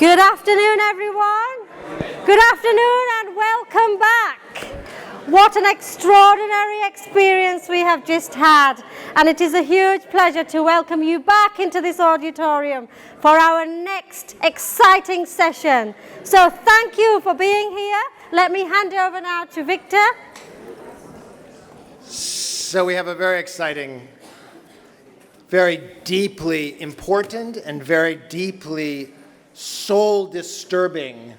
Good afternoon, everyone. Good afternoon and welcome back. What an extraordinary experience we have just had. And it is a huge pleasure to welcome you back into this auditorium for our next exciting session. So thank you for being here. Let me hand over now to Victor. So we have a very exciting, very deeply important and very deeply soul-disturbing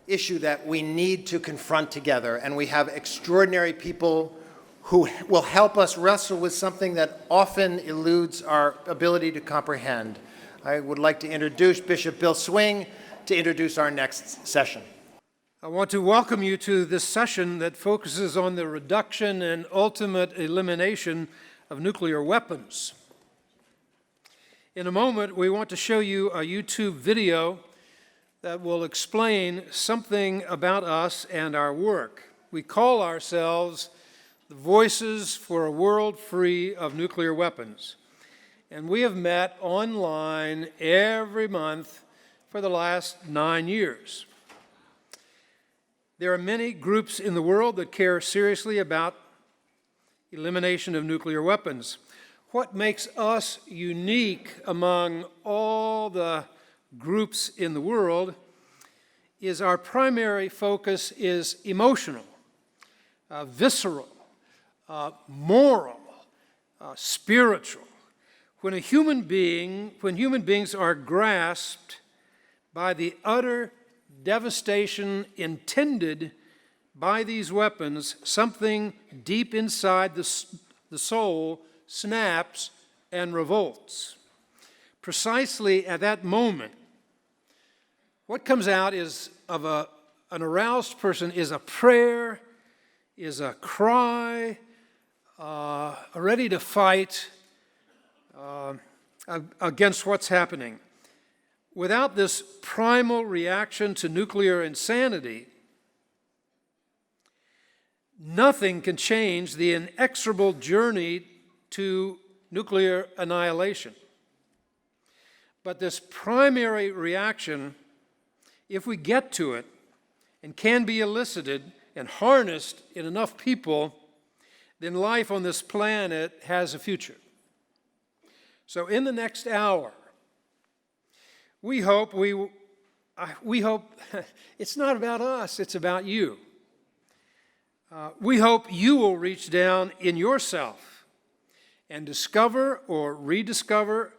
issue that we need to confront together. And we have extraordinary people who will help us wrestle with something that often eludes our ability to comprehend. I would like to introduce Bishop Bill Swing to introduce our next session. I want to welcome you to this session that focuses on the reduction and ultimate elimination of nuclear weapons. In a moment, we want to show you a YouTube video that will explain something about us and our work. We call ourselves the Voices for a World Free of Nuclear Weapons. And we have met online every month for the last 9 years. There are many groups in the world that care seriously about elimination of nuclear weapons. What makes us unique among all the groups in the world is our primary focus is emotional, visceral, moral, spiritual. When human beings are grasped by the utter devastation intended by these weapons, something deep inside the soul snaps and revolts. Precisely at that moment, what comes out is of an aroused person is a prayer, is a cry, ready to fight against what's happening. Without this primal reaction to nuclear insanity, nothing can change the inexorable journey to nuclear annihilation. But this primary reaction, if we get to it and can be elicited and harnessed in enough people, then life on this planet has a future. So in the next hour, we hope it's not about us, it's about you. We hope you will reach down in yourself and discover or rediscover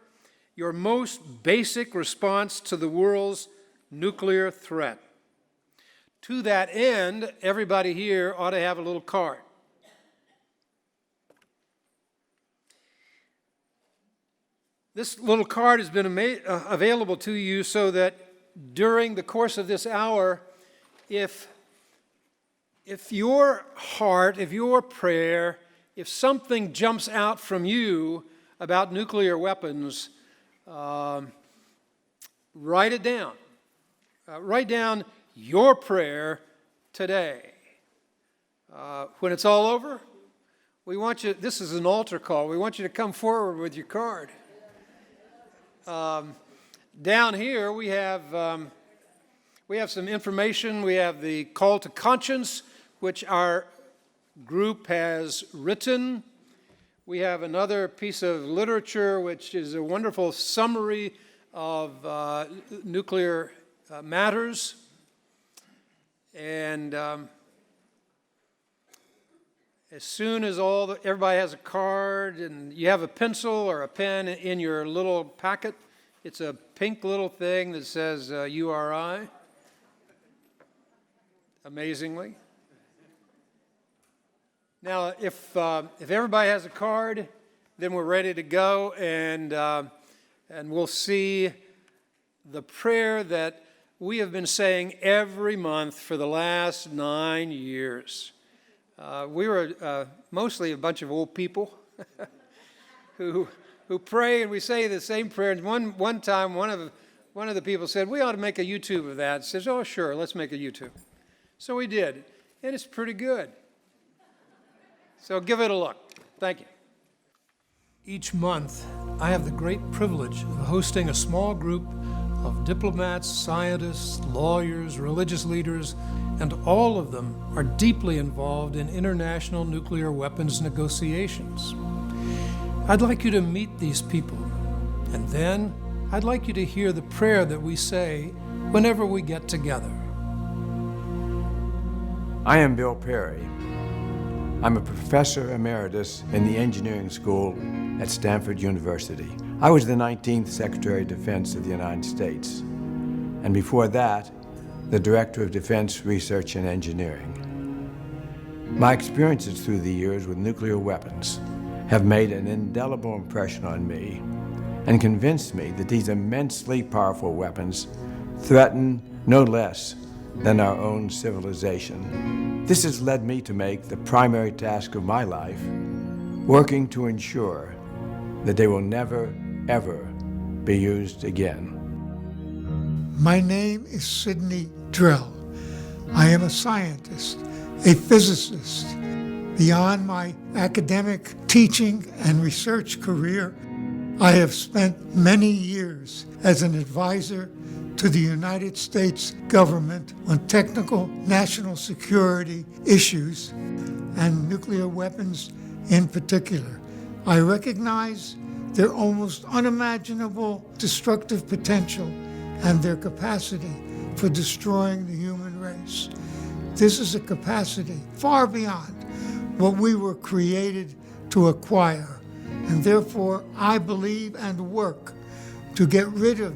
your most basic response to the world's nuclear threat. To that end, everybody here ought to have a little card. This little card has been available to you so that during the course of this hour, if your heart, if your prayer, if something jumps out from you about nuclear weapons, write it down. Write down your prayer today. When it's all over, we want you, this is an altar call, we want you to come forward with your card. Down here we have some information. We have the call to conscience, which our group has written. We have another piece of literature, which is a wonderful summary of nuclear matters. And as soon as everybody has a card and you have a pencil or a pen in your little packet, it's a pink little thing that says URI, amazingly. Now, if everybody has a card, then we're ready to go, and we'll see the prayer that we have been saying every month for the last 9 years. We were mostly a bunch of old people who pray, and we say the same prayer. And one time, one of the people said, "We ought to make a YouTube of that." Says, "Oh, sure, let's make a YouTube." So we did, and it's pretty good. So give it a look. Thank you. Each month, I have the great privilege of hosting a small group of diplomats, scientists, lawyers, religious leaders, and all of them are deeply involved in international nuclear weapons negotiations. I'd like you to meet these people, and then I'd like you to hear the prayer that we say whenever we get together. I am Bill Perry. I'm a professor emeritus in the engineering school at Stanford University. I was the 19th Secretary of Defense of the United States, and before that, the Director of Defense Research and Engineering. My experiences through the years with nuclear weapons have made an indelible impression on me and convinced me that these immensely powerful weapons threaten no less than our own civilization. This has led me to make the primary task of my life working to ensure that they will never, ever be used again. My name is Sidney Drill. I am a scientist, a physicist. Beyond my academic teaching and research career, I have spent many years as an advisor to the United States government on technical national security issues and nuclear weapons in particular. I recognize their almost unimaginable destructive potential and their capacity for destroying the human race. This is a capacity far beyond what we were created to acquire, and therefore I believe and work to get rid of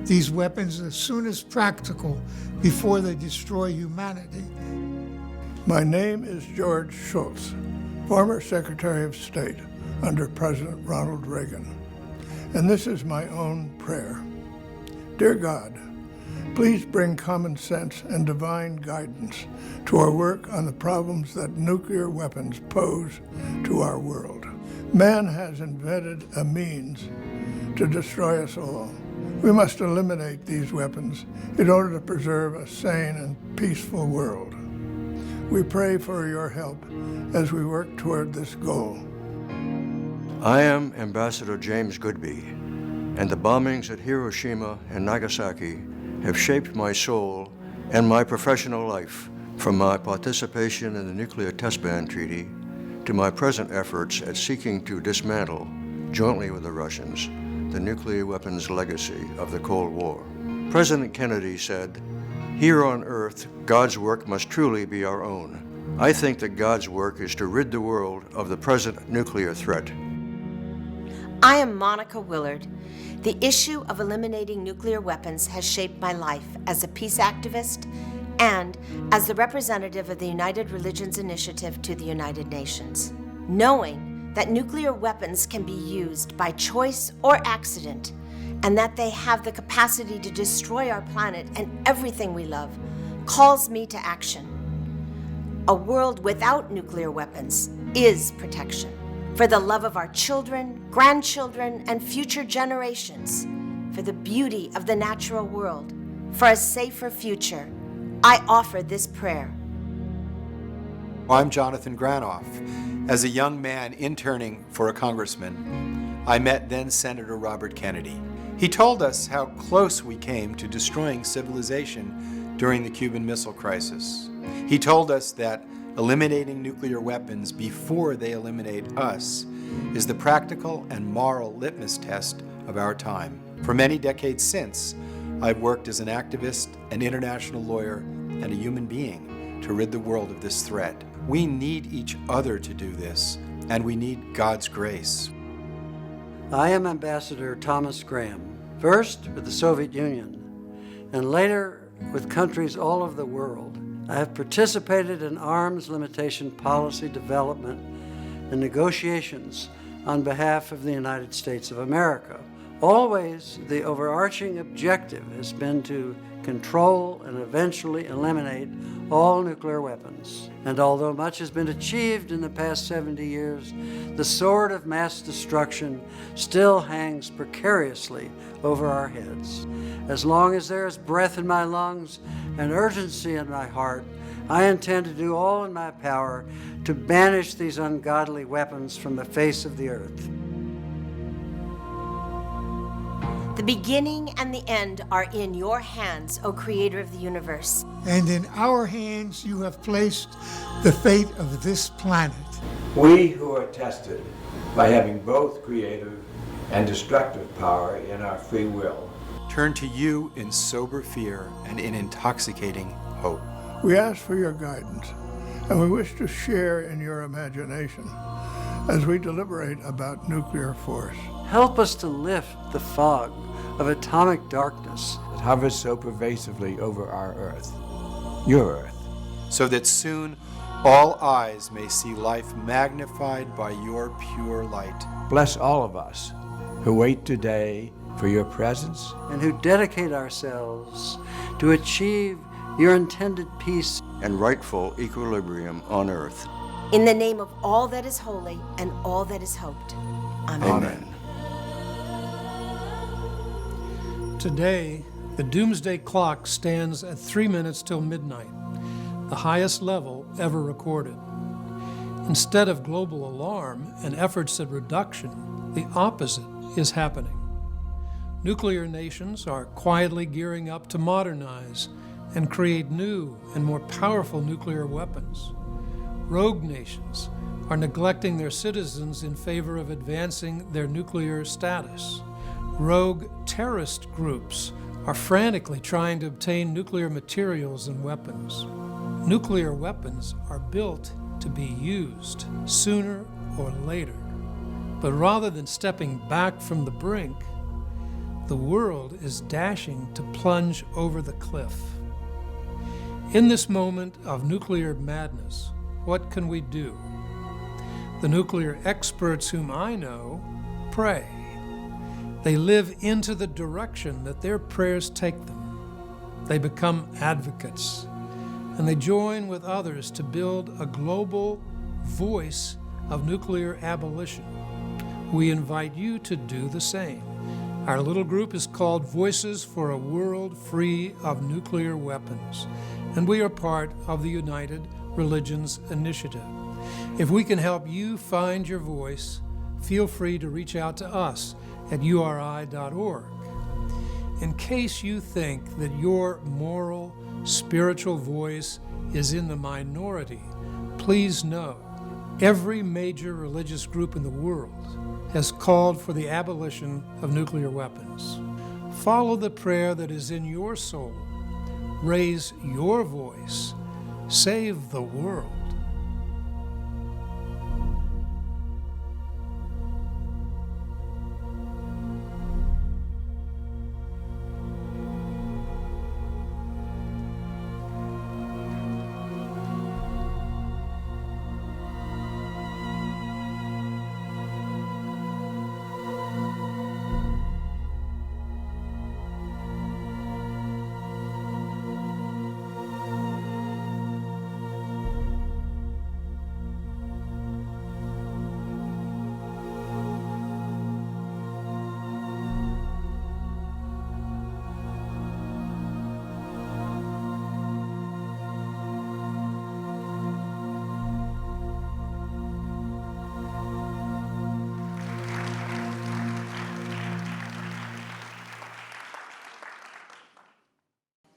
these weapons as soon as practical before they destroy humanity. My name is George Shultz, former Secretary of State under President Ronald Reagan, and this is my own prayer. Dear God, please bring common sense and divine guidance to our work on the problems that nuclear weapons pose to our world. Man has invented a means to destroy us all. We must eliminate these weapons in order to preserve a sane and peaceful world. We pray for your help as we work toward this goal. I am Ambassador James Goodby, and the bombings at Hiroshima and Nagasaki have shaped my soul and my professional life, from my participation in the Nuclear Test Ban Treaty to my present efforts at seeking to dismantle, jointly with the Russians, the nuclear weapons legacy of the Cold War. President Kennedy said, "Here on Earth, God's work must truly be our own." I think that God's work is to rid the world of the present nuclear threat. I am Monica Willard. The issue of eliminating nuclear weapons has shaped my life as a peace activist and as the representative of the United Religions Initiative to the United Nations. Knowing that nuclear weapons can be used by choice or accident, and that they have the capacity to destroy our planet and everything we love, calls me to action. A world without nuclear weapons is protection. For the love of our children, grandchildren, and future generations, for the beauty of the natural world, for a safer future, I offer this prayer. I'm Jonathan Granoff. As a young man interning for a congressman, I met then Senator Robert Kennedy. He told us how close we came to destroying civilization during the Cuban Missile Crisis. He told us that eliminating nuclear weapons before they eliminate us is the practical and moral litmus test of our time. For many decades since, I've worked as an activist, an international lawyer, and a human being to rid the world of this threat. We need each other to do this, and we need God's grace. I am Ambassador Thomas Graham, first with the Soviet Union, and later with countries all over the world. I have participated in arms limitation policy development and negotiations on behalf of the United States of America. Always, the overarching objective has been to control and eventually eliminate all nuclear weapons. And although much has been achieved in the past 70 years, the sword of mass destruction still hangs precariously over our heads. As long as there is breath in my lungs and urgency in my heart, I intend to do all in my power to banish these ungodly weapons from the face of the earth. The beginning and the end are in your hands, O Creator of the universe. And in our hands you have placed the fate of this planet. We who are tested by having both creative and destructive power in our free will turn to you in sober fear and in intoxicating hope. We ask for your guidance, and we wish to share in your imagination as we deliberate about nuclear force. Help us to lift the fog of atomic darkness that hovers so pervasively over our earth, your earth, so that soon all eyes may see life magnified by your pure light. Bless all of us who wait today for your presence and who dedicate ourselves to achieve your intended peace and rightful equilibrium on earth. In the name of all that is holy and all that is hoped. Amen. Amen. Today, the doomsday clock stands at 3 minutes till midnight, the highest level ever recorded. Instead of global alarm and efforts at reduction, the opposite is happening. Nuclear nations are quietly gearing up to modernize and create new and more powerful nuclear weapons. Rogue nations are neglecting their citizens in favor of advancing their nuclear status. Rogue terrorist groups are frantically trying to obtain nuclear materials and weapons. Nuclear weapons are built to be used sooner or later. But rather than stepping back from the brink, the world is dashing to plunge over the cliff. In this moment of nuclear madness, what can we do? The nuclear experts whom I know pray. They live into the direction that their prayers take them. They become advocates, and they join with others to build a global voice of nuclear abolition. We invite you to do the same. Our little group is called Voices for a World Free of Nuclear Weapons, and we are part of the United Religions Initiative. If we can help you find your voice, feel free to reach out to us at URI.org. In case you think that your moral, spiritual voice is in the minority, please know every major religious group in the world has called for the abolition of nuclear weapons. Follow the prayer that is in your soul. Raise your voice. Save the world.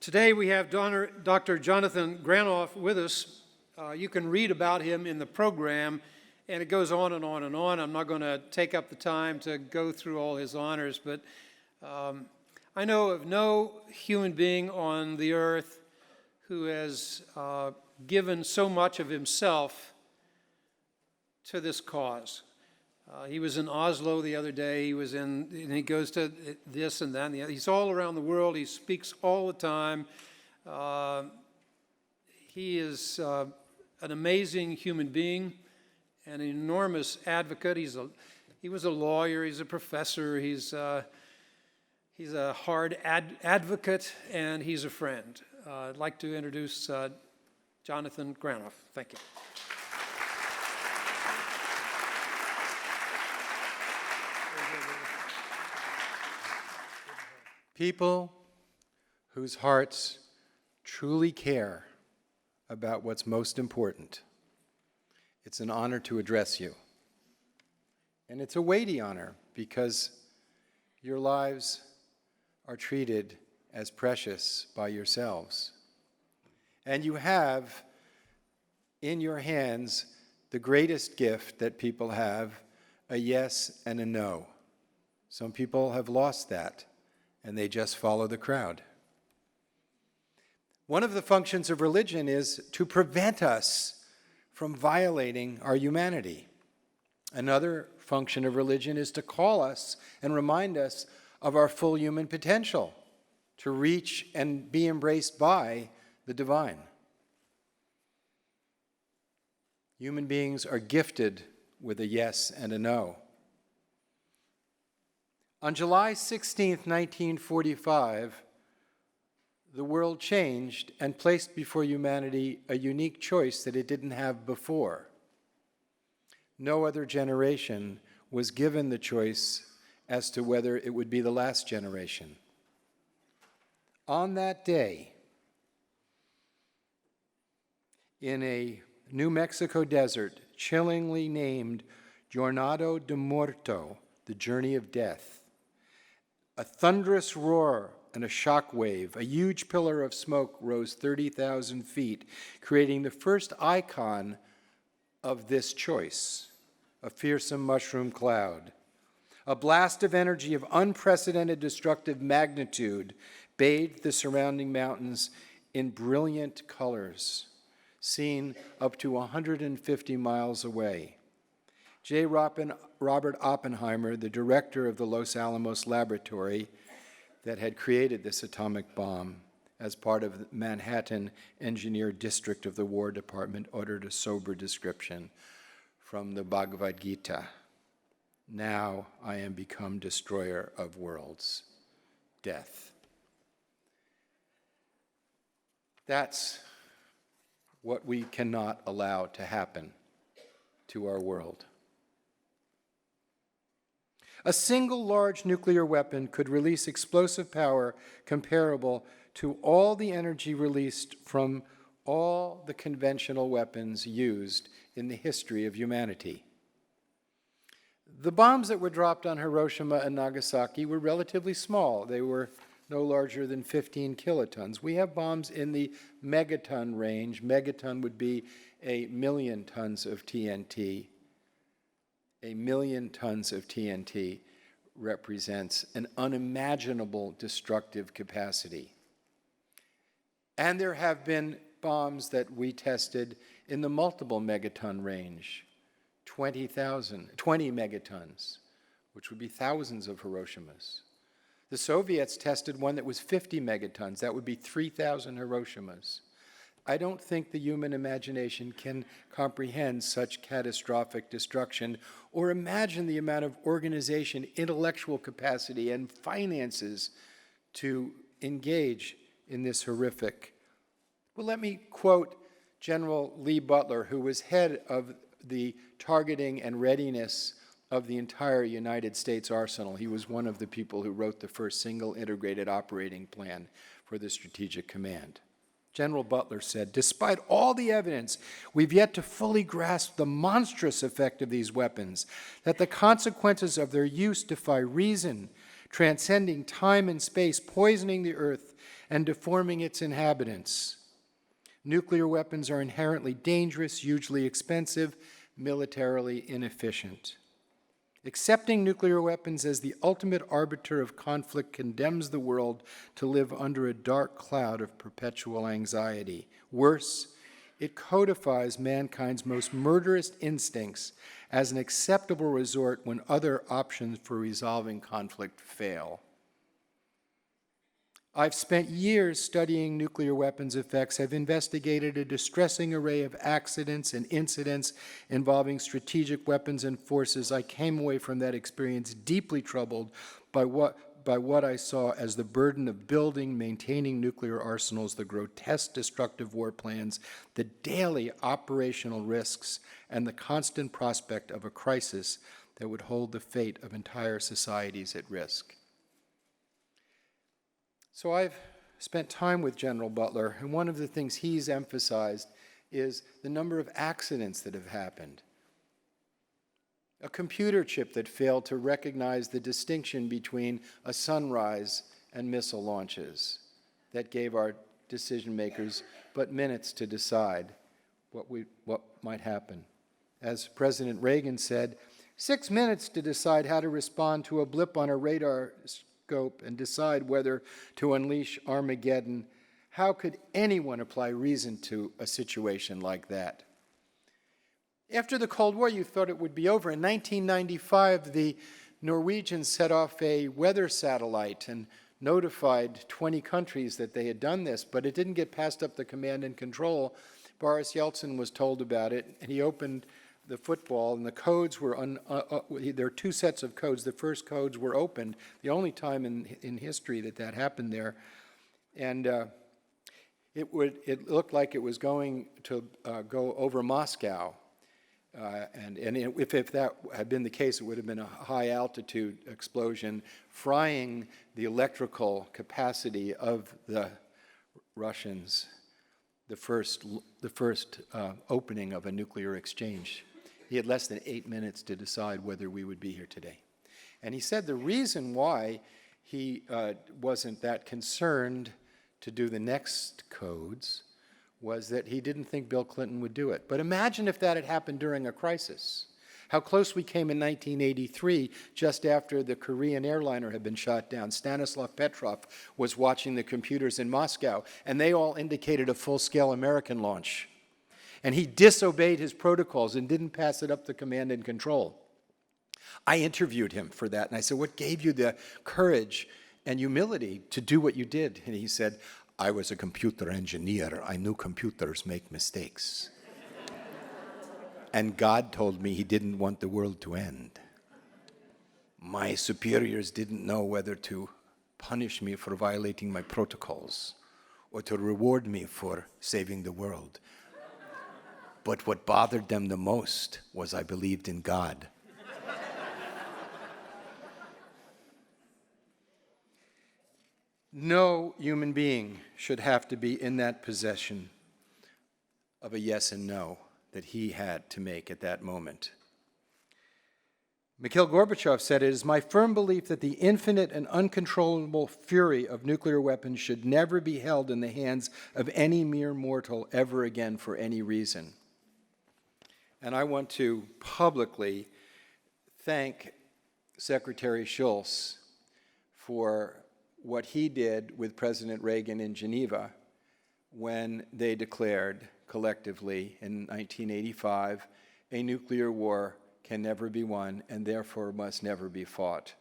Today we have Dr. Jonathan Granoff with us. You can read about him in the program, and it goes on and on and on. I'm not going to take up the time to go through all his honors, but I know of no human being on the earth who has given so much of himself to this cause. He was in Oslo the other day. And he goes to this and that and the other. He's all around the world. He speaks all the time. He is an amazing human being, an enormous advocate. He was a lawyer. He's a professor. He's a hard advocate, and he's a friend. I'd like to introduce Jonathan Granoff. Thank you. People whose hearts truly care about what's most important. It's an honor to address you. And it's a weighty honor because your lives are treated as precious by yourselves. And you have in your hands the greatest gift that people have, a yes and a no. Some people have lost that, and they just follow the crowd. One of the functions of religion is to prevent us from violating our humanity. Another function of religion is to call us and remind us of our full human potential, to reach and be embraced by the divine. Human beings are gifted with a yes and a no. On July 16th, 1945, the world changed and placed before humanity a unique choice that it didn't have before. No other generation was given the choice as to whether it would be the last generation. On that day, in a New Mexico desert, chillingly named Jornada de Muerto, the Journey of Death, a thunderous roar and a shock wave, a huge pillar of smoke rose 30,000 feet, creating the first icon of this choice, a fearsome mushroom cloud. A blast of energy of unprecedented destructive magnitude bathed the surrounding mountains in brilliant colors, seen up to 150 miles away. J. Robert Oppenheimer, the director of the Los Alamos laboratory that had created this atomic bomb as part of the Manhattan Engineer District of the War Department, uttered a sober description from the Bhagavad Gita. Now I am become destroyer of worlds. Death. That's what we cannot allow to happen to our world. A single large nuclear weapon could release explosive power comparable to all the energy released from all the conventional weapons used in the history of humanity. The bombs that were dropped on Hiroshima and Nagasaki were relatively small. They were no larger than 15 kilotons. We have bombs in the megaton range. Megaton would be 1,000,000 tons of TNT. 1,000,000 tons of TNT represents an unimaginable destructive capacity. And there have been bombs that we tested in the multiple megaton range, 20 megatons, which would be thousands of Hiroshimas. The Soviets tested one that was 50 megatons. That would be 3,000 Hiroshimas. I don't think the human imagination can comprehend such catastrophic destruction or imagine the amount of organization, intellectual capacity, and finances to engage in this horrific. Well, let me quote General Lee Butler, who was head of the targeting and readiness of the entire United States arsenal. He was one of the people who wrote the first single integrated operating plan for the Strategic Command. General Butler said, "Despite all the evidence, we've yet to fully grasp the monstrous effect of these weapons, that the consequences of their use defy reason, transcending time and space, poisoning the earth, and deforming its inhabitants. Nuclear weapons are inherently dangerous, hugely expensive, militarily inefficient. Accepting nuclear weapons as the ultimate arbiter of conflict condemns the world to live under a dark cloud of perpetual anxiety. Worse, it codifies mankind's most murderous instincts as an acceptable resort when other options for resolving conflict fail." I've spent years studying nuclear weapons effects. I've investigated a distressing array of accidents and incidents involving strategic weapons and forces. I came away from that experience deeply troubled by what I saw as the burden of building, maintaining nuclear arsenals, the grotesque destructive war plans, the daily operational risks, and the constant prospect of a crisis that would hold the fate of entire societies at risk. So I've spent time with General Butler, and one of the things he's emphasized is the number of accidents that have happened. A computer chip that failed to recognize the distinction between a sunrise and missile launches that gave our decision makers but minutes to decide what might happen. As President Reagan said, 6 minutes to decide how to respond to a blip on a radar scope and decide whether to unleash Armageddon. How could anyone apply reason to a situation like that? After the Cold War, you thought it would be over. In 1995, the Norwegians set off a weather satellite and notified 20 countries that they had done this, but it didn't get passed up the command and control. Boris Yeltsin was told about it, and he opened the football, and the codes were, there are two sets of codes. The first codes were opened, the only time in history that happened there. And it looked like it was going to go over Moscow. If that had been the case, it would have been a high-altitude explosion, frying the electrical capacity of the Russians, the first opening of a nuclear exchange. He had less than 8 minutes to decide whether we would be here today. And he said the reason why he wasn't that concerned to do the next codes was that he didn't think Bill Clinton would do it. But imagine if that had happened during a crisis. How close we came in 1983, just after the Korean airliner had been shot down. Stanislav Petrov was watching the computers in Moscow, and they all indicated a full-scale American launch. And he disobeyed his protocols and didn't pass it up the command and control. I interviewed him for that, and I said, what gave you the courage and humility to do what you did? And he said, I was a computer engineer. I knew computers make mistakes. And God told me he didn't want the world to end. My superiors didn't know whether to punish me for violating my protocols or to reward me for saving the world. But what bothered them the most was I believed in God. No human being should have to be in that possession of a yes and no that he had to make at that moment. Mikhail Gorbachev said, it is my firm belief that the infinite and uncontrollable fury of nuclear weapons should never be held in the hands of any mere mortal ever again for any reason. And I want to publicly thank Secretary Shultz for what he did with President Reagan in Geneva when they declared collectively in 1985, a nuclear war can never be won and therefore must never be fought.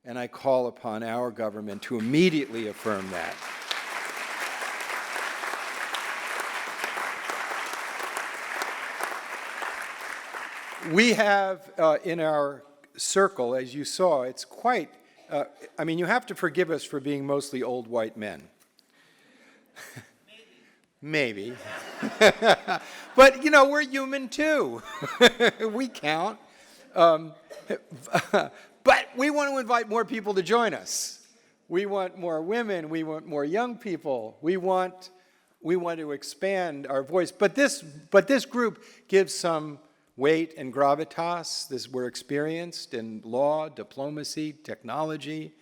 And I call upon our government to immediately affirm that. We have in our circle, as you saw, it's quite, you have to forgive us for being mostly old white men. Maybe. But, we're human too. We count. But we want to invite more people to join us. We want more women. We want more young people. We want to expand our voice. But this group gives some weight and gravitas. We're experienced in law, diplomacy, technology.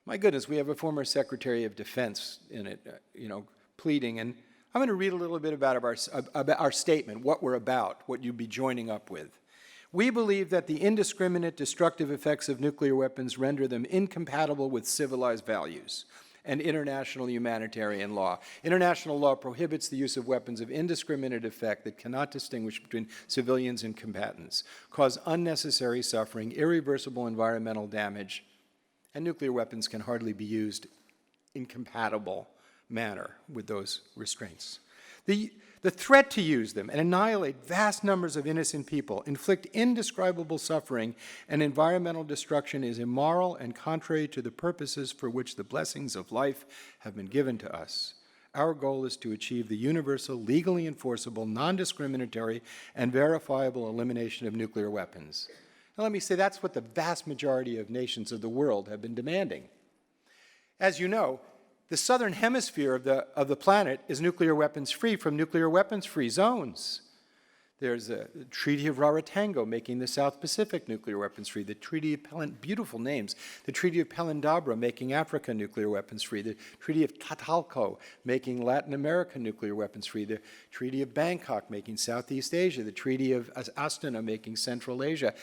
My goodness, we have a former Secretary of Defense in it, pleading. And I'm going to read a little bit about our statement, what we're about, what you'd be joining up with. We believe that the indiscriminate destructive effects of nuclear weapons render them incompatible with civilized values and international humanitarian law. International law prohibits the use of weapons of indiscriminate effect that cannot distinguish between civilians and combatants, cause unnecessary suffering, irreversible environmental damage, and nuclear weapons can hardly be used in compatible manner with those restraints. The threat to use them and annihilate vast numbers of innocent people, inflict indescribable suffering and environmental destruction is immoral and contrary to the purposes for which the blessings of life have been given to us. Our goal is to achieve the universal, legally enforceable, non-discriminatory, and verifiable elimination of nuclear weapons. Now let me say that's what the vast majority of nations of the world have been demanding. As you know, the southern hemisphere of the planet is nuclear weapons free from nuclear weapons free zones. There's a Treaty of Rarotonga making the South Pacific nuclear weapons free. The Treaty of beautiful names. The Treaty of Pelindabra making Africa nuclear weapons free. The Treaty of Tlatelolco making Latin America nuclear weapons free. The Treaty of Bangkok making Southeast Asia. The Treaty of Astana making Central Asia.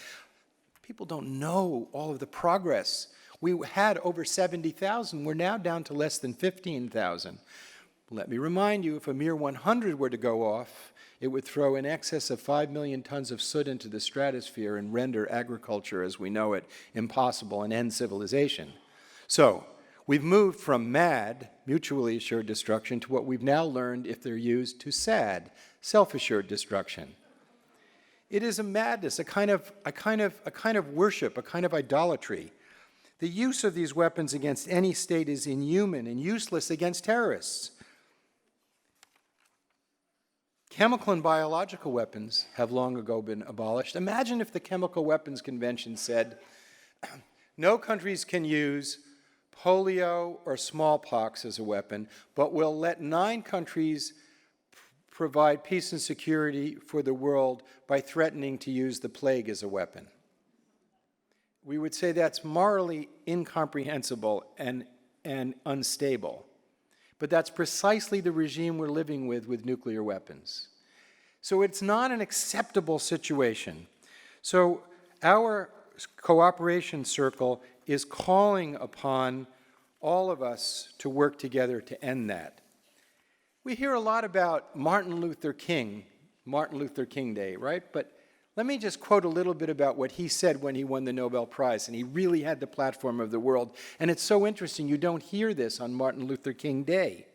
People don't know all of the progress. We had over 70,000. We're now down to less than 15,000. Let me remind you, if a mere 100 were to go off, it would throw in excess of 5 million tons of soot into the stratosphere and render agriculture as we know it impossible and end civilization. So we've moved from MAD, mutually assured destruction, to what we've now learned, if they're used, to SAD, self-assured destruction. It is a madness, a kind of worship, a kind of idolatry. The use of these weapons against any state is inhuman and useless against terrorists. Chemical and biological weapons have long ago been abolished. Imagine if the Chemical Weapons Convention said, no countries can use polio or smallpox as a weapon, but we'll let 9 countries provide peace and security for the world by threatening to use the plague as a weapon. We would say that's morally incomprehensible and unstable. But that's precisely the regime we're living with nuclear weapons. So it's not an acceptable situation. So our cooperation circle is calling upon all of us to work together to end that. We hear a lot about Martin Luther King Day, right? But let me just quote a little bit about what he said when he won the Nobel Prize, and he really had the platform of the world. And it's so interesting, you don't hear this on Martin Luther King Day.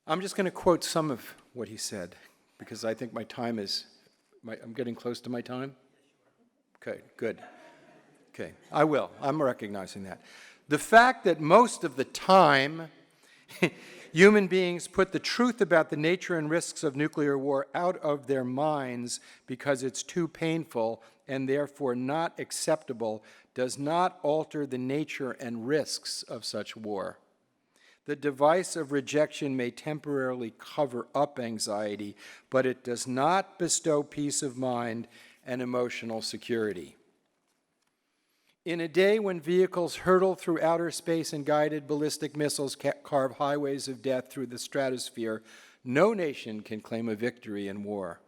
I'm just going to quote some of what he said, because I think I'm getting close to my time? Okay, good. Okay, I will. I'm recognizing that. The fact that most of the time human beings put the truth about the nature and risks of nuclear war out of their minds because it's too painful and therefore not acceptable does not alter the nature and risks of such war. The device of rejection may temporarily cover up anxiety, but it does not bestow peace of mind and emotional security. In a day when vehicles hurtle through outer space and guided ballistic missiles carve highways of death through the stratosphere, no nation can claim a victory in war.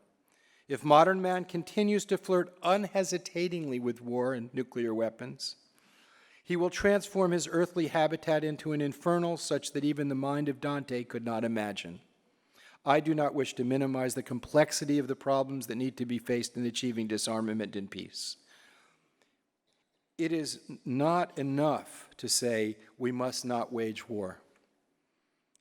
If modern man continues to flirt unhesitatingly with war and nuclear weapons, he will transform his earthly habitat into an infernal such that even the mind of Dante could not imagine. I do not wish to minimize the complexity of the problems that need to be faced in achieving disarmament and peace. It is not enough to say we must not wage war.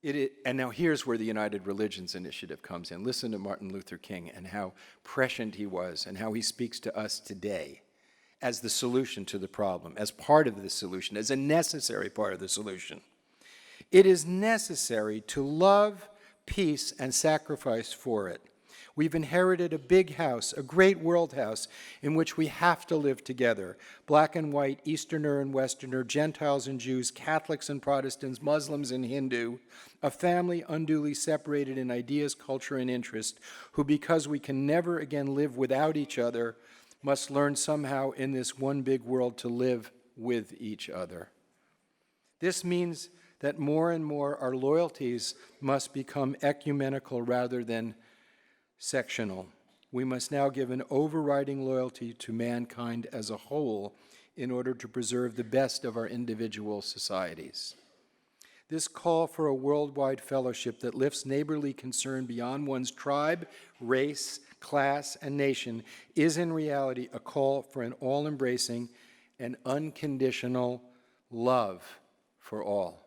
And now here's where the United Religions Initiative comes in. Listen to Martin Luther King and how prescient he was and how he speaks to us today as the solution to the problem, as part of the solution, as a necessary part of the solution. It is necessary to love peace and sacrifice for it. We've inherited a big house, a great world house, in which we have to live together. Black and white, Easterner and Westerner, Gentiles and Jews, Catholics and Protestants, Muslims and Hindu, a family unduly separated in ideas, culture, and interest, who, because we can never again live without each other, must learn somehow in this one big world to live with each other. This means that more and more our loyalties must become ecumenical rather than sectional. We must now give an overriding loyalty to mankind as a whole in order to preserve the best of our individual societies. This call for a worldwide fellowship that lifts neighborly concern beyond one's tribe, race, class, and nation is in reality a call for an all-embracing and unconditional love for all.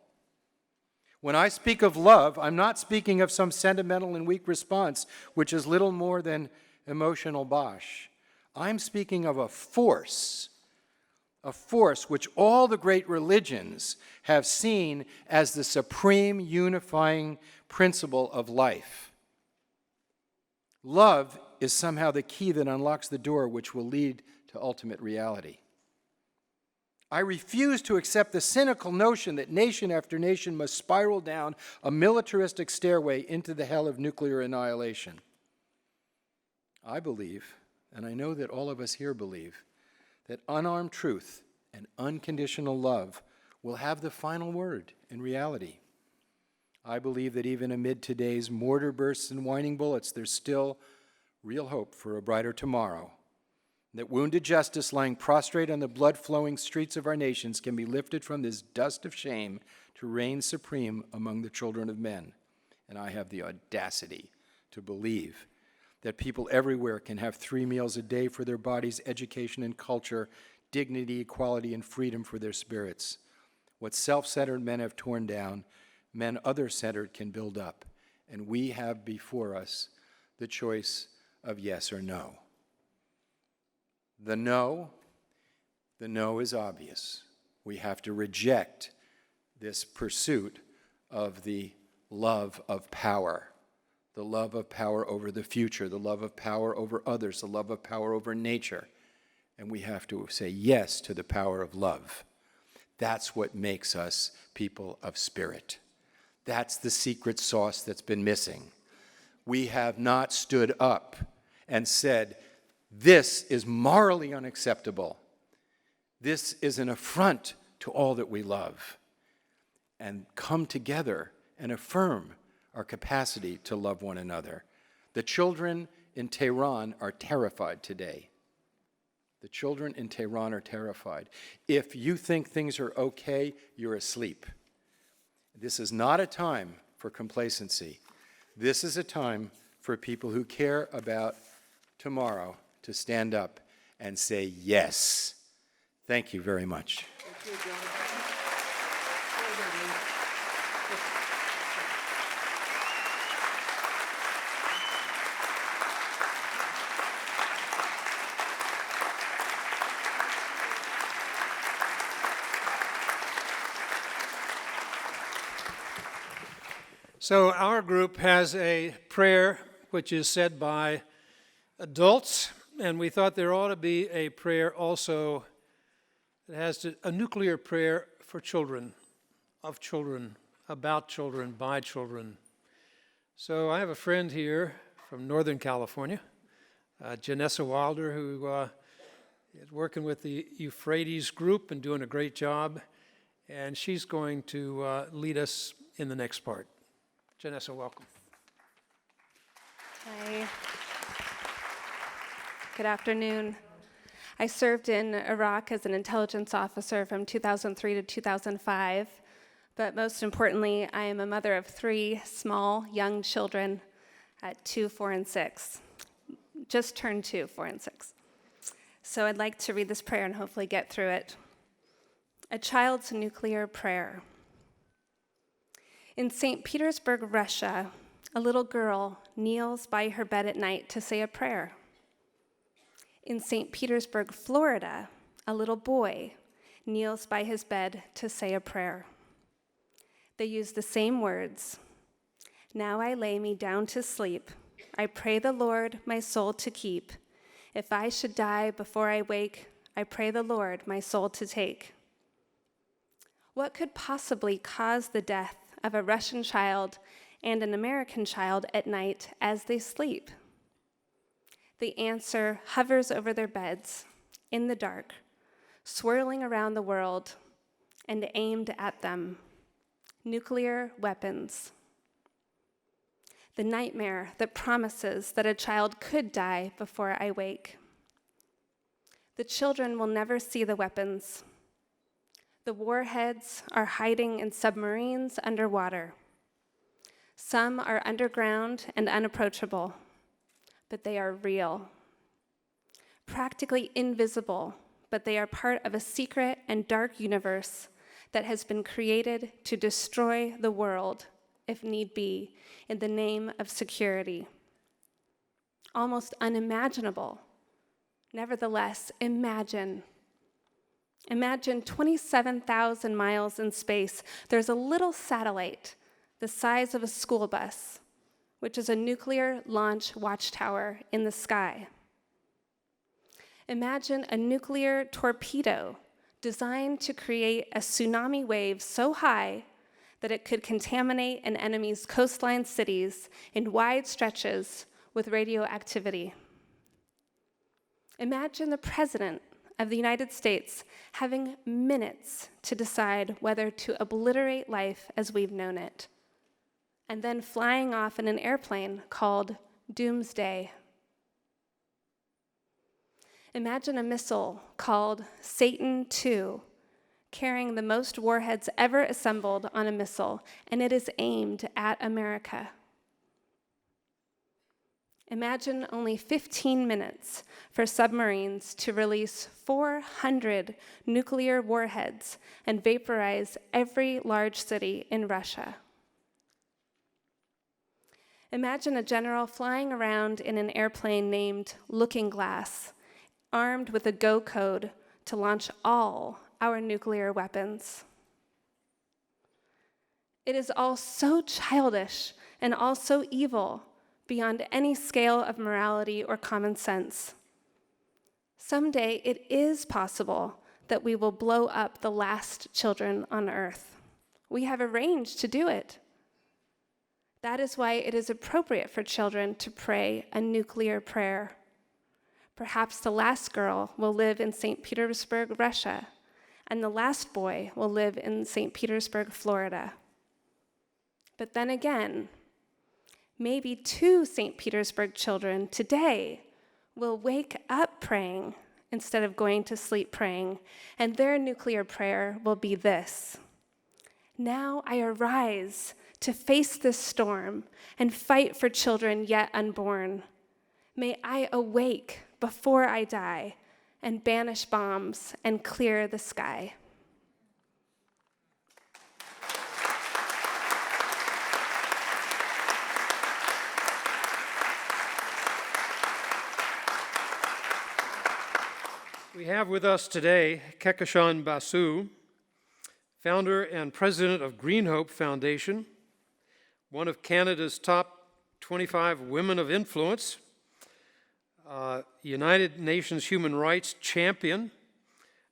When I speak of love, I'm not speaking of some sentimental and weak response, which is little more than emotional bosh. I'm speaking of a force which all the great religions have seen as the supreme unifying principle of life. Love is somehow the key that unlocks the door which will lead to ultimate reality. I refuse to accept the cynical notion that nation after nation must spiral down a militaristic stairway into the hell of nuclear annihilation. I believe, and I know that all of us here believe, that unarmed truth and unconditional love will have the final word in reality. I believe that even amid today's mortar bursts and whining bullets, there's still real hope for a brighter tomorrow. That wounded justice lying prostrate on the blood-flowing streets of our nations can be lifted from this dust of shame to reign supreme among the children of men. And I have the audacity to believe that people everywhere can have 3 meals a day for their bodies, education and culture, dignity, equality, and freedom for their spirits. What self-centered men have torn down, men other-centered can build up. And we have before us the choice of yes or no. The no is obvious. We have to reject this pursuit of the love of power. The love of power over the future, the love of power over others, the love of power over nature. And we have to say yes to the power of love. That's what makes us people of spirit. That's the secret sauce that's been missing. We have not stood up and said, this is morally unacceptable. This is an affront to all that we love. And come together and affirm our capacity to love one another. The children in Tehran are terrified today. The children in Tehran are terrified. If you think things are okay, you're asleep. This is not a time for complacency. This is a time for people who care about tomorrow to stand up and say yes. Thank you very much. Thank you, Jonathan. So our group has a prayer which is said by adults, and we thought there ought to be a prayer also that has a nuclear prayer for children, of children, about children, by children. So I have a friend here from Northern California, Janessa Wilder, who is working with the Euphrates group and doing a great job, and she's going to lead us in the next part. Janessa, welcome. Hi. Good afternoon. I served in Iraq as an intelligence officer from 2003 to 2005, but most importantly, I am a mother of 3 small, young children at 2, 4, and 6. Just turned 2, 4, and 6. So I'd like to read this prayer and hopefully get through it. A child's nuclear prayer. In St. Petersburg, Russia, a little girl kneels by her bed at night to say a prayer. In St. Petersburg, Florida, a little boy kneels by his bed to say a prayer. They use the same words. Now I lay me down to sleep. I pray the Lord my soul to keep. If I should die before I wake, I pray the Lord my soul to take. What could possibly cause the death of a Russian child and an American child at night as they sleep? The answer hovers over their beds in the dark, swirling around the world and aimed at them. Nuclear weapons. The nightmare that promises that a child could die before I wake. The children will never see the weapons. The warheads are hiding in submarines underwater. Some are underground and unapproachable, but they are real. Practically invisible, but they are part of a secret and dark universe that has been created to destroy the world, if need be, in the name of security. Almost unimaginable. Nevertheless, imagine 27,000 miles in space, there's a little satellite the size of a school bus, which is a nuclear launch watchtower in the sky. Imagine a nuclear torpedo designed to create a tsunami wave so high that it could contaminate an enemy's coastline cities in wide stretches with radioactivity. Imagine the President of the United States having minutes to decide whether to obliterate life as we've known it, and then flying off in an airplane called Doomsday. Imagine a missile called Satan II, carrying the most warheads ever assembled on a missile, and it is aimed at America. Imagine only 15 minutes for submarines to release 400 nuclear warheads and vaporize every large city in Russia. Imagine a general flying around in an airplane named Looking Glass, armed with a go code to launch all our nuclear weapons. It is all so childish and all so evil, beyond any scale of morality or common sense. Someday it is possible that we will blow up the last children on Earth. We have arranged to do it. That is why it is appropriate for children to pray a nuclear prayer. Perhaps the last girl will live in St. Petersburg, Russia, and the last boy will live in St. Petersburg, Florida. But then again, maybe 2 St. Petersburg children today will wake up praying instead of going to sleep praying, and their nuclear prayer will be this: "Now I arise to face this storm and fight for children yet unborn. May I awake before I die and banish bombs and clear the sky." We have with us today Kehkashan Basu, founder and president of Green Hope Foundation, one of Canada's top 25 women of influence, United Nations Human Rights champion,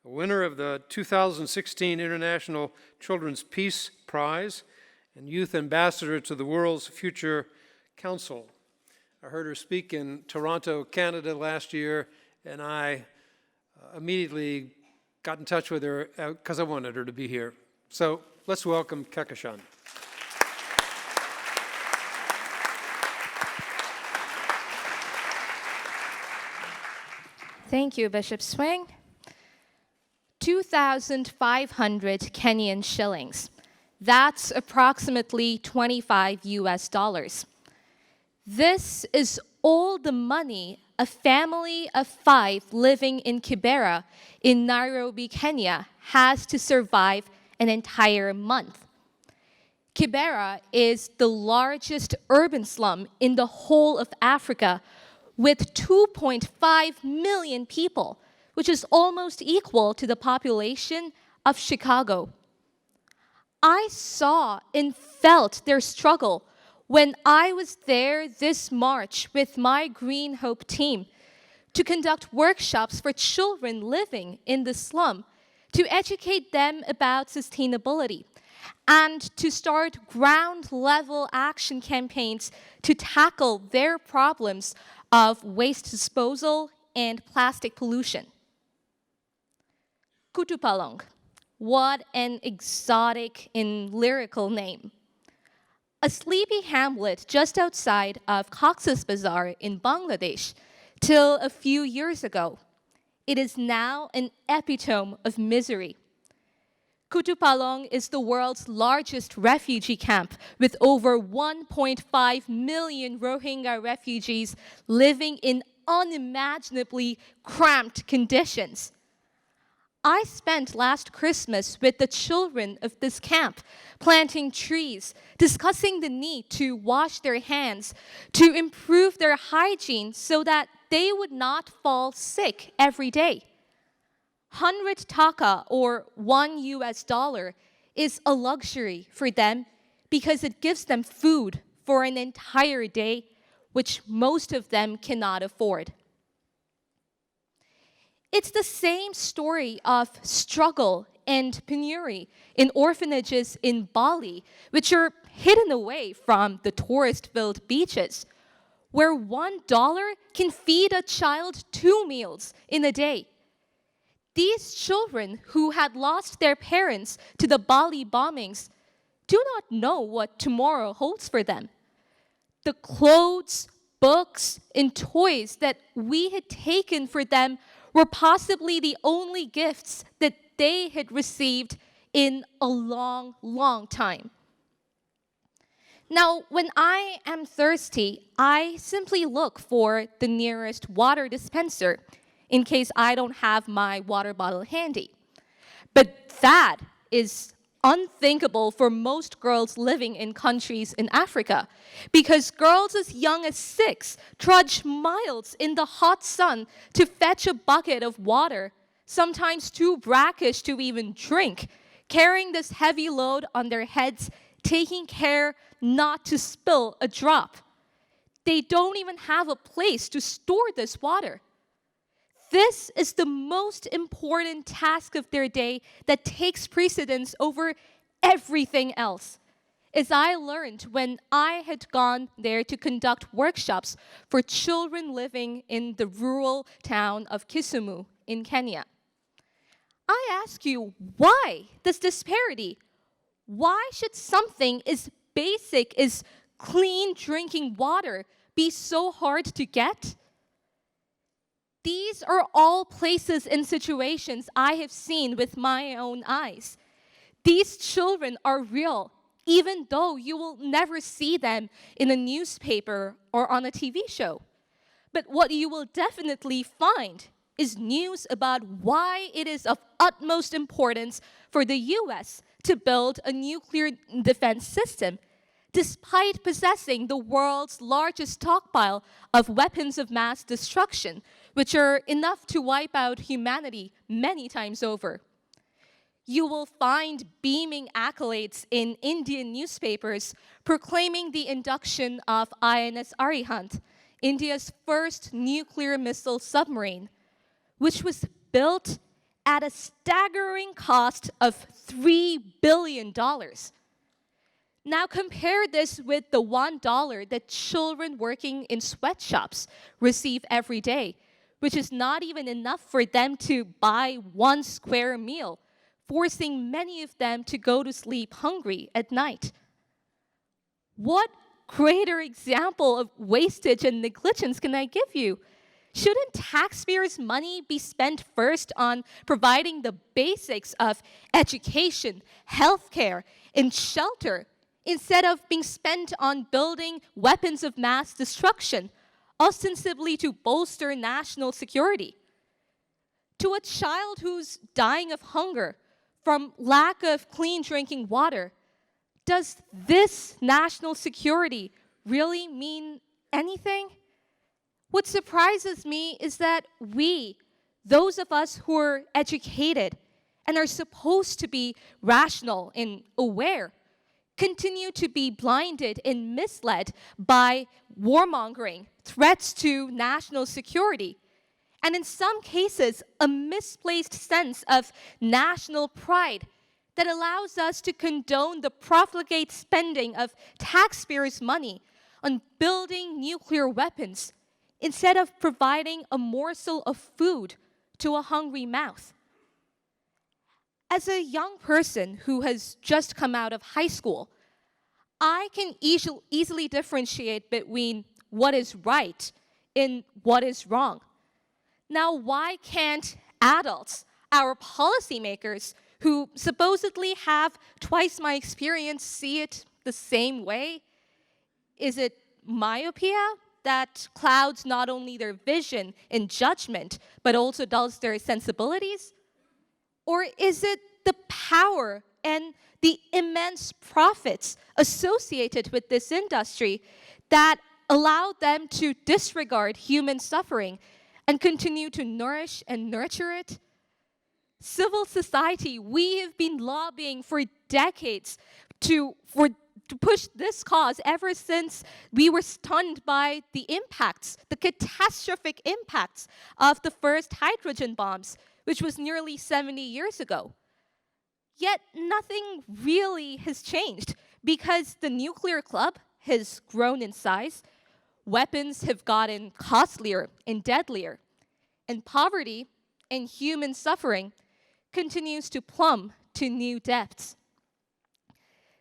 a winner of the 2016 International Children's Peace Prize, and youth ambassador to the World's Future Council. I heard her speak in Toronto, Canada last year, and I immediately got in touch with her because I wanted her to be here. So let's welcome Kehkashan. Thank you, Bishop Swing. 2,500 Kenyan shillings. That's approximately 25 US dollars. This is all the money a family of 5 living in Kibera in Nairobi, Kenya, has to survive an entire month. Kibera is the largest urban slum in the whole of Africa, with 2.5 million people, which is almost equal to the population of Chicago. I saw and felt their struggle when I was there this March with my Green Hope team to conduct workshops for children living in the slum, to educate them about sustainability, and to start ground-level action campaigns to tackle their problems of waste disposal and plastic pollution. Kutupalong, what an exotic and lyrical name. A sleepy hamlet just outside of Cox's Bazar in Bangladesh till a few years ago. It is now an epitome of misery. Kutupalong is the world's largest refugee camp, with over 1.5 million Rohingya refugees living in unimaginably cramped conditions. I spent last Christmas with the children of this camp, planting trees, discussing the need to wash their hands, to improve their hygiene so that they would not fall sick every day. 100 taka, or $1 US, is a luxury for them because it gives them food for an entire day, which most of them cannot afford. It's the same story of struggle and penury in orphanages in Bali, which are hidden away from the tourist-filled beaches, where $1 can feed a child 2 meals in a day. These children who had lost their parents to the Bali bombings do not know what tomorrow holds for them. The clothes, books, and toys that we had taken for them were possibly the only gifts that they had received in a long, long time. Now, when I am thirsty, I simply look for the nearest water dispenser in case I don't have my water bottle handy. But that is unthinkable for most girls living in countries in Africa, because girls as young as 6 trudge miles in the hot sun to fetch a bucket of water, sometimes too brackish to even drink, carrying this heavy load on their heads, taking care not to spill a drop. They don't even have a place to store this water. This is the most important task of their day that takes precedence over everything else. As I learned when I had gone there to conduct workshops for children living in the rural town of Kisumu in Kenya. I ask you, why this disparity? Why should something as basic as clean drinking water be so hard to get? These are all places and situations I have seen with my own eyes. These children are real, even though you will never see them in a newspaper or on a TV show. But what you will definitely find is news about why it is of utmost importance for the US to build a nuclear defense system, despite possessing the world's largest stockpile of weapons of mass destruction, which are enough to wipe out humanity many times over. You will find beaming accolades in Indian newspapers proclaiming the induction of INS Arihant, India's first nuclear missile submarine, which was built at a staggering cost of $3 billion. Now compare this with the $1 that children working in sweatshops receive every day, which is not even enough for them to buy 1 square meal, forcing many of them to go to sleep hungry at night. What greater example of wastage and negligence can I give you? Shouldn't taxpayers' money be spent first on providing the basics of education, healthcare, and shelter, instead of being spent on building weapons of mass destruction, ostensibly to bolster national security? To a child who's dying of hunger from lack of clean drinking water, does this national security really mean anything? What surprises me is that we, those of us who are educated and are supposed to be rational and aware, continue to be blinded and misled by warmongering, threats to national security, and in some cases, a misplaced sense of national pride that allows us to condone the profligate spending of taxpayers' money on building nuclear weapons instead of providing a morsel of food to a hungry mouth. As a young person who has just come out of high school, I can easily differentiate between what is right and what is wrong. Now, why can't adults, our policymakers, who supposedly have twice my experience, see it the same way? Is it myopia that clouds not only their vision and judgment, but also dulls their sensibilities? Or is it the power and the immense profits associated with this industry that allow them to disregard human suffering and continue to nourish and nurture it? Civil society, we have been lobbying for decades to push this cause ever since we were stunned by the impacts, the catastrophic impacts of the first hydrogen bombs, which was nearly 70 years ago. Yet nothing really has changed because the nuclear club has grown in size, weapons have gotten costlier and deadlier, and poverty and human suffering continues to plumb to new depths.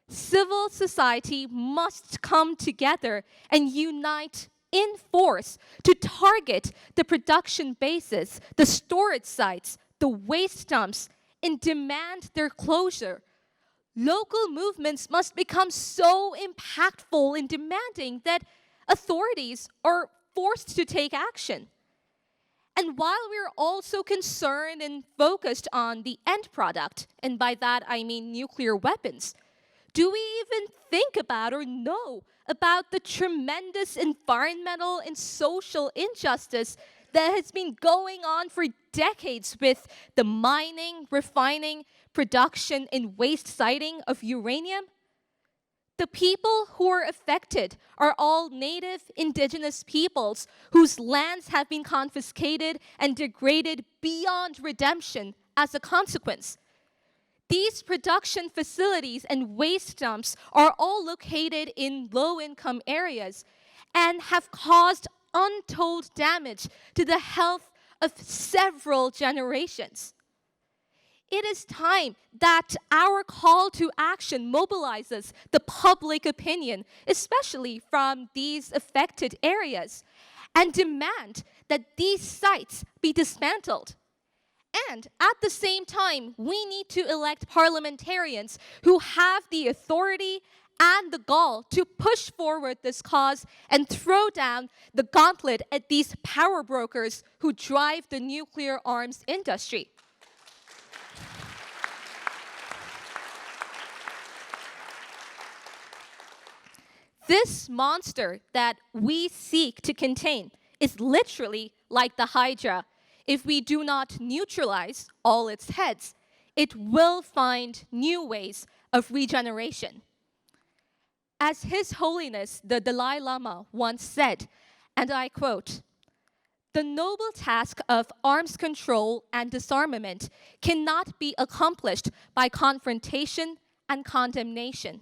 Civil society must come together and unite in force to target the production bases, the storage sites, the waste dumps, and demand their closure. Local movements must become so impactful in demanding that authorities are forced to take action. And while we're also concerned and focused on the end product, and by that I mean nuclear weapons, do we even think about or know about the tremendous environmental and social injustice that has been going on for decades with the mining, refining, production, and waste siting of uranium? The people who are affected are all native indigenous peoples whose lands have been confiscated and degraded beyond redemption as a consequence. These production facilities and waste dumps are all located in low-income areas and have caused untold damage to the health of several generations. It is time that our call to action mobilizes the public opinion, especially from these affected areas, and demand that these sites be dismantled. And at the same time, we need to elect parliamentarians who have the authority and the gall to push forward this cause and throw down the gauntlet at these power brokers who drive the nuclear arms industry. This monster that we seek to contain is literally like the Hydra. If we do not neutralize all its heads, it will find new ways of regeneration. As His Holiness the Dalai Lama once said, and I quote, "The noble task of arms control and disarmament cannot be accomplished by confrontation and condemnation.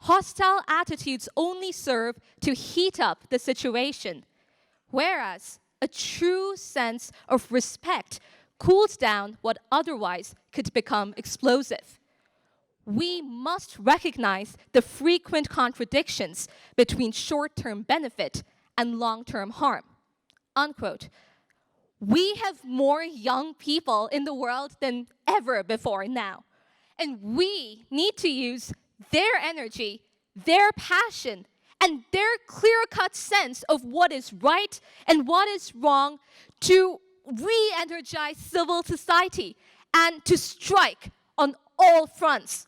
Hostile attitudes only serve to heat up the situation, whereas a true sense of respect cools down what otherwise could become explosive. We must recognize the frequent contradictions between short-term benefit and long-term harm." Unquote. We have more young people in the world than ever before now, and we need to use their energy, their passion, and their clear-cut sense of what is right and what is wrong to re-energize civil society and to strike on all fronts.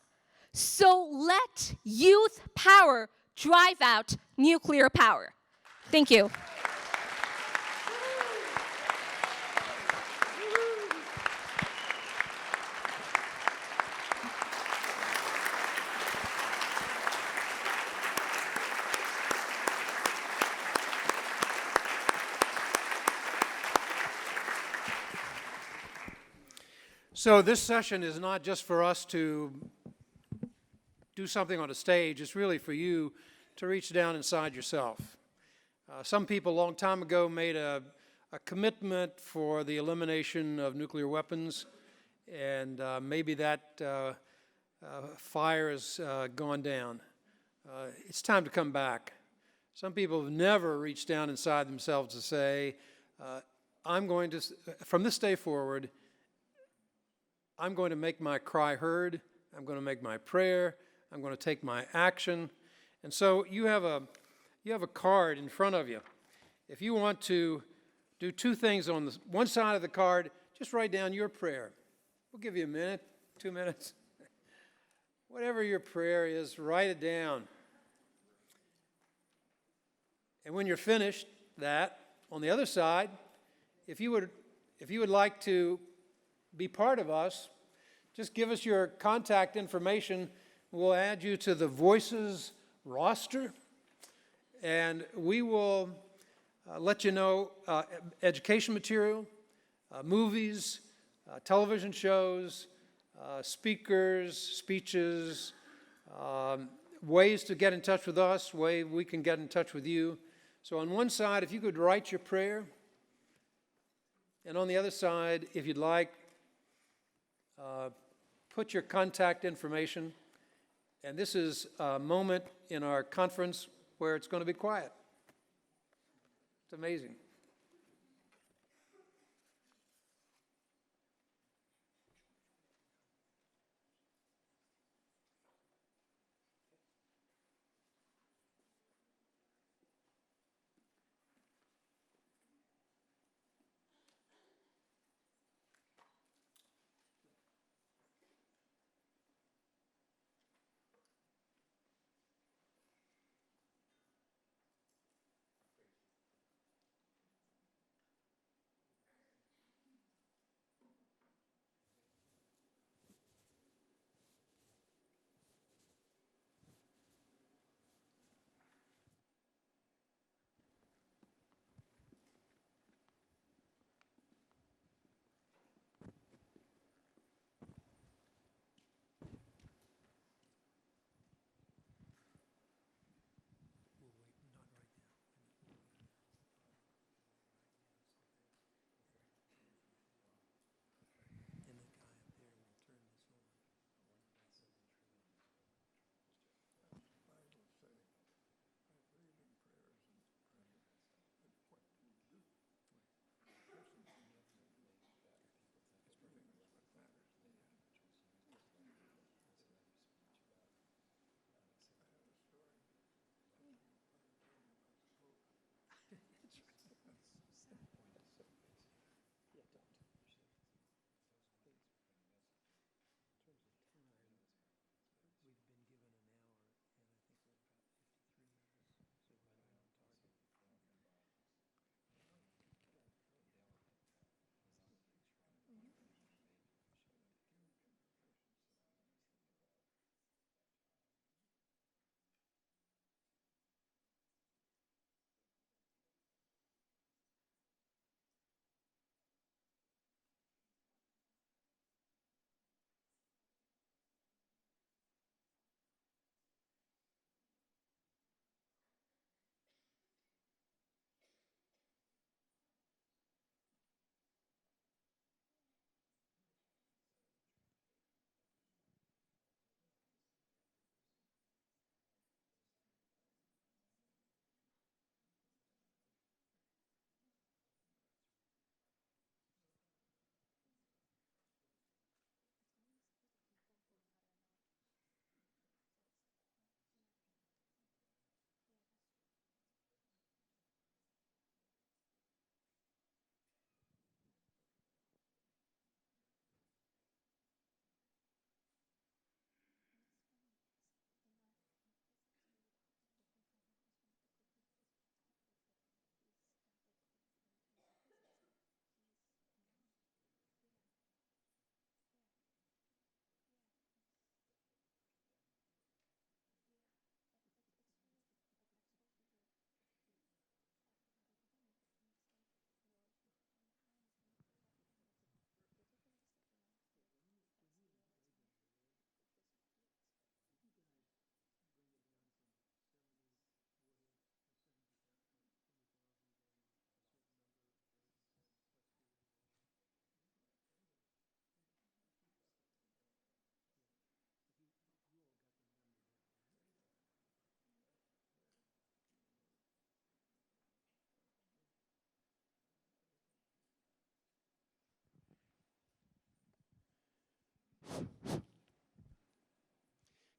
So let youth power drive out nuclear power. Thank you. So this session is not just for us to do something on a stage. It's really for you to reach down inside yourself. Some people a long time ago made a commitment for the elimination of nuclear weapons, and maybe that fire has gone down. It's time to come back. Some people have never reached down inside themselves to say, I'm going to, from this day forward, I'm going to make my cry heard, I'm going to make my prayer, I'm going to take my action. And so you have a card in front of you. If you want to do two things on the one side of the card, just write down your prayer. We'll give you a minute, 2 minutes. Whatever your prayer is, write it down. And when you're finished that, on the other side, if you would like to be part of us, just give us your contact information. We'll add you to the Voices roster, and we will let you know education material, movies, television shows, speakers, speeches, ways to get in touch with us, way we can get in touch with you. So on one side, if you could write your prayer, and on the other side, if you'd like, put your contact information. And this is a moment in our conference where it's going to be quiet. It's amazing.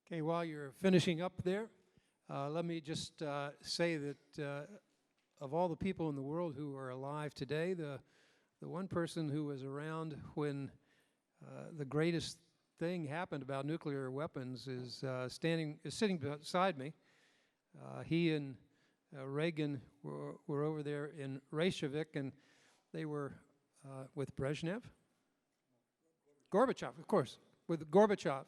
Okay, while you're finishing up there, let me just say that of all the people in the world who are alive today, the one person who was around when the greatest thing happened about nuclear weapons is sitting beside me. He and Reagan were over there in Reykjavik, and they were with Brezhnev? Gorbachev, of course, with Gorbachev.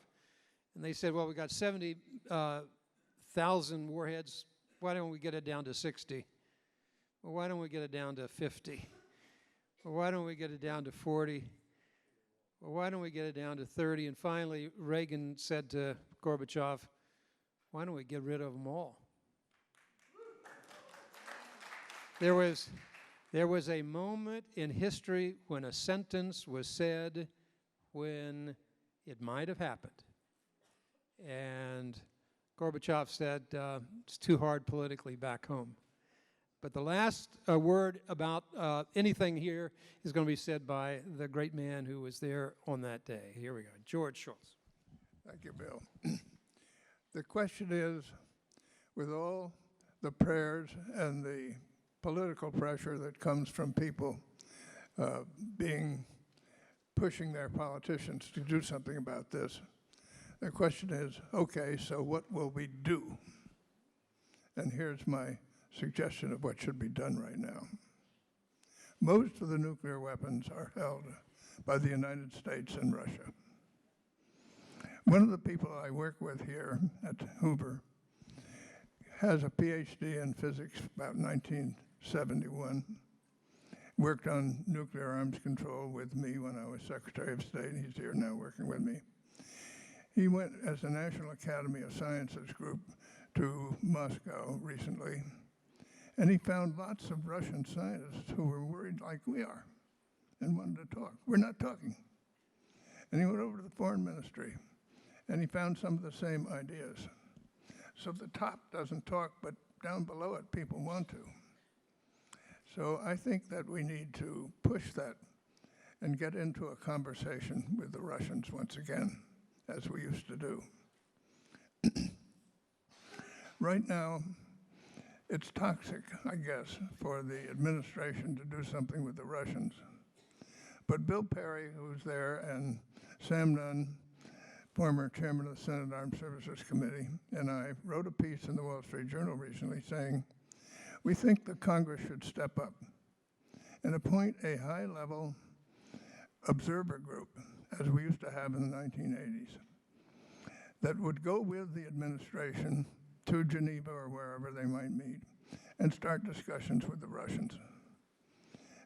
And they said, well, we got 70,000 warheads. Why don't we get it down to 60? Well, why don't we get it down to 50? Well, why don't we get it down to 40? Well, why don't we get it down to 30? And finally, Reagan said to Gorbachev, why don't we get rid of them all? There was a moment in history when a sentence was said when it might have happened. And Gorbachev said, it's too hard politically back home. But the last word about anything here is going to be said by the great man who was there on that day. Here we go, George Shultz. Thank you, Bill. The question is, with all the prayers and the political pressure that comes from people pushing their politicians to do something about this, the question is, okay, so what will we do? And here's my suggestion of what should be done right now. Most of the nuclear weapons are held by the United States and Russia. One of the people I work with here at Hoover has a PhD in physics about 1971, worked on nuclear arms control with me when I was Secretary of State. He's here now working with me. He went as the National Academy of Sciences group to Moscow recently, and he found lots of Russian scientists who were worried like we are and wanted to talk. We're not talking. And he went over to the foreign ministry, and he found some of the same ideas. So the top doesn't talk, but down below it, people want to. So I think that we need to push that and get into a conversation with the Russians once again, as we used to do. Right now, it's toxic, I guess, for the administration to do something with the Russians. But Bill Perry, who's there, and Sam Nunn, former chairman of the Senate Armed Services Committee, and I wrote a piece in the Wall Street Journal recently saying, we think the Congress should step up and appoint a high-level observer group, as we used to have in the 1980s, that would go with the administration to Geneva or wherever they might meet and start discussions with the Russians.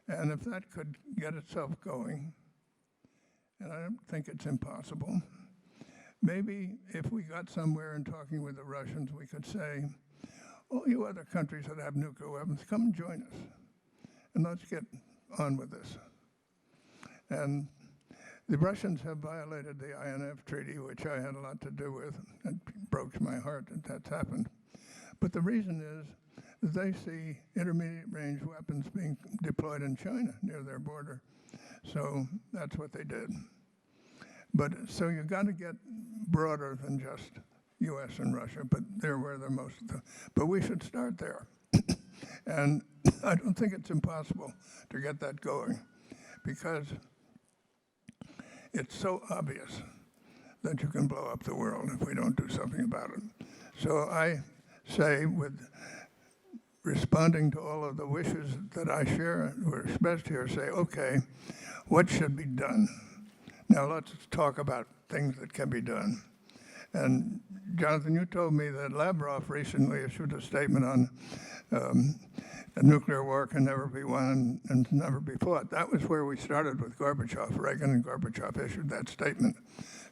And if that could get itself going, and I don't think it's impossible, maybe if we got somewhere in talking with the Russians, we could say, all you other countries that have nuclear weapons, come and join us, and let's get on with this. And the Russians have violated the INF Treaty, which I had a lot to do with. It broke my heart that that's happened. But the reason is that they see intermediate-range weapons being deployed in China near their border. So that's what they did. But so you've got to get broader than just U.S. and Russia, but they're where they're most of the, but we should start there. And I don't think it's impossible to get that going, because it's so obvious that you can blow up the world if we don't do something about it. So I say, with responding to all of the wishes that I share or expressed here, say, okay, what should be done? Now let's talk about things that can be done. And Jonathan, you told me that Lavrov recently issued a statement on a nuclear war can never be won and never be fought. That was where we started with Gorbachev. Reagan and Gorbachev issued that statement.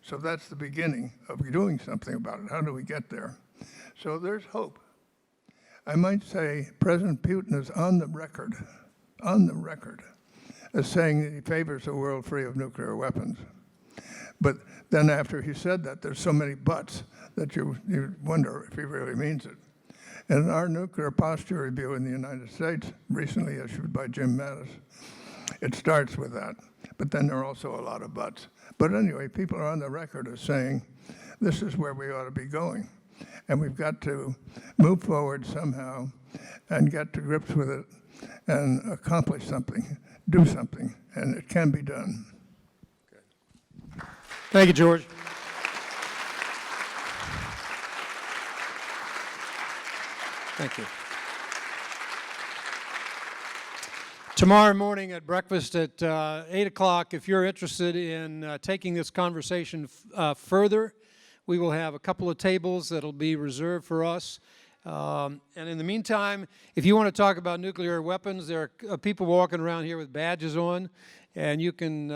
So that's the beginning of doing something about it. How do we get there? So there's hope. I might say President Putin is on the record, as saying that he favors a world free of nuclear weapons. But then after he said that, there's so many buts that you wonder if he really means it. And our nuclear posture review in the United States, recently issued by Jim Mattis, it starts with that. But then there are also a lot of buts. But anyway, people are on the record as saying, this is where we ought to be going. And we've got to move forward somehow and get to grips with it and accomplish something, do something, and it can be done. Thank you, George. Thank you. Tomorrow morning at breakfast at 8 o'clock, if you're interested in taking this conversation further, we will have a couple of tables that'll be reserved for us. And in the meantime, if you want to talk about nuclear weapons, there are people walking around here with badges on, and you can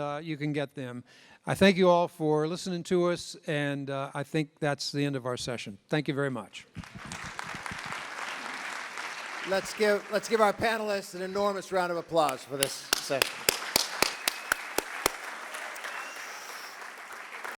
get them. I thank you all for listening to us, and I think that's the end of our session. Thank you very much. Let's give our panelists an enormous round of applause for this session.